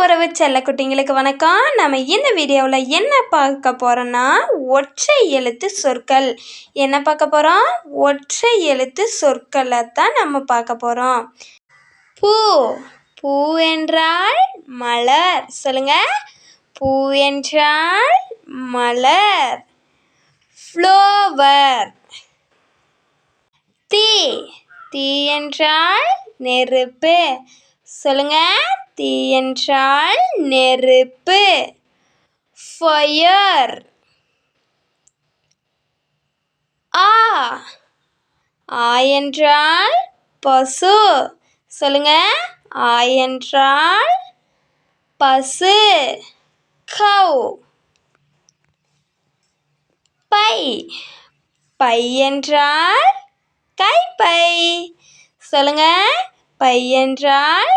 உறவு செல்லக்குட்டிங்களுக்கு வணக்கம். நம்ம இந்த வீடியோவில் என்ன பார்க்க போகிறோன்னா ஒற்றை எழுத்து சொற்கள். என்ன பார்க்க போகிறோம்? ஒற்றை எழுத்து சொற்களை தான் நம்ம பார்க்க போகிறோம். பூ. பூ என்றால் மலர். சொல்லுங்க. பூ என்றால் மலர். ஃப்ளோவர். தீ. தீ என்றால் நெருப்பு. சொல்லுங்க. தீ என்றால் நெருப்பு. ஃபயர். ஆ. ஆ என்றால் பசு. சொல்லுங்க. ஆ என்றால் பசு. கவ். பை. பை என்றால் கைப்பை. சொல்லுங்க. பை என்றால்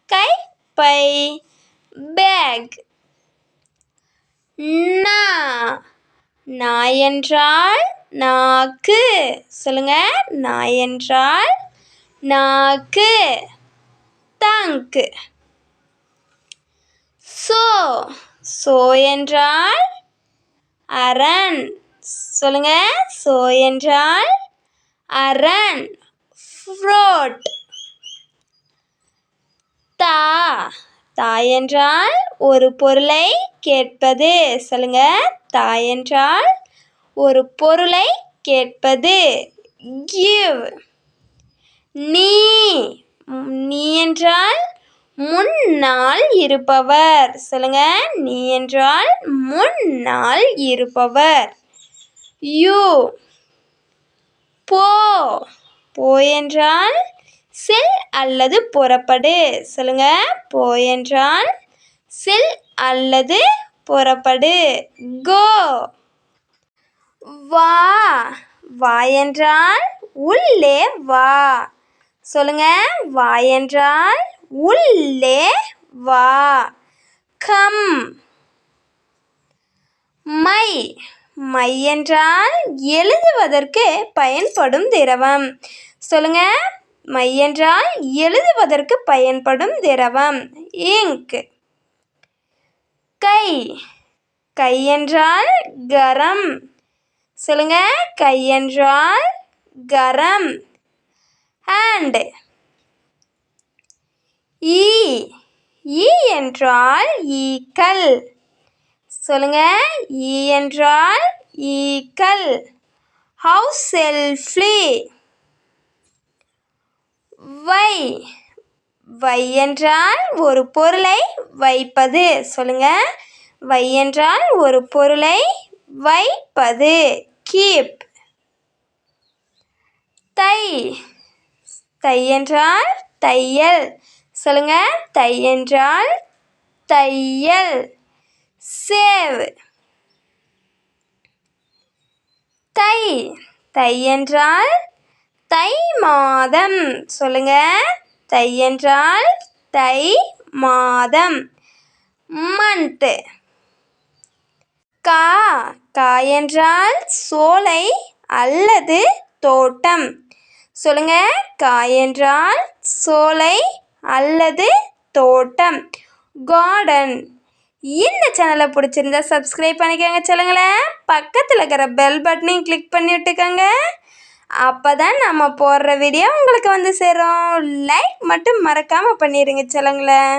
கைப்பை. பேக். நா. நா என்றால் நாக்கு. சொல்லுங்க. நா என்றால் நாக்கு. தங்க். சோ. சோ என்றால் அரண். சொல்லுங்க. சோ என்றால் அரண். ஃப்ரோட். தா. தா என்றால் ஒரு பொருளை கேட்பது. சொல்லுங்க. தா என்றால் ஒரு பொருளை கேட்பது. கிவ். நீ. நீ என்றால் முன்னால் இருப்பவர். சொல்லுங்க. நீ என்றால் முன்னால் இருப்பவர். யூ. போ. போ என்றால் செல் அல்லது புறப்படு. சொல்லுங்க. போ என்றால் செல் அல்லது புறப்படு. கோ. வா. வா என்றால் உள்ளே வா. சொல்லுங்க. வா என்றால் உள்ளே வா. கம். மை. மை என்றால் எழுதுவதற்கு பயன்படும் திரவம். சொல்லுங்க. மை என்றால் எழுதுவதற்கு பயன்படும் திரவம். இங்க். கை. கை என்றால் கரம். சொல்லுங்க. கை என்றால் கரம். ஹேண்ட். ஈ. ஈ என்றால் ஈக்கள். சொல்லுங்க. ஈ என்றால் ஈக்கள். ஹவுஸ் செல்ஃப்லி. வை. வை என்றால் ஒரு பொருளை வைப்பது. சொல்லுங்க. வை என்றால் ஒரு பொருளை வைப்பது. கீப். தை. தை என்றால் தையல். சொல்லுங்க. தை என்றால் தையல். சேவ். தை. தை என்றால் தை மாதம். சொல்லுங்க. தை என்றால் தை மாதம். மந்த். கா. கா என்றால் சோலை அல்லது தோட்டம். சொல்லுங்க. கா என்றால் சோலை அல்லது தோட்டம். கார்டன். இந்த சேனலை பிடிச்சிருந்தா சப்ஸ்கிரைப் பண்ணிக்கோங்க. சொல்லுங்களேன். பக்கத்தில் இருக்கிற பெல் பட்டனையும் கிளிக் பண்ணி விட்டுக்கோங்க. அப்போ தான் நம்ம போடுற வீடியோ உங்களுக்கு வந்து சேரும். லைக் மட்டும் மறக்காமல் பண்ணிடுங்க. சொல்லுங்களேன்.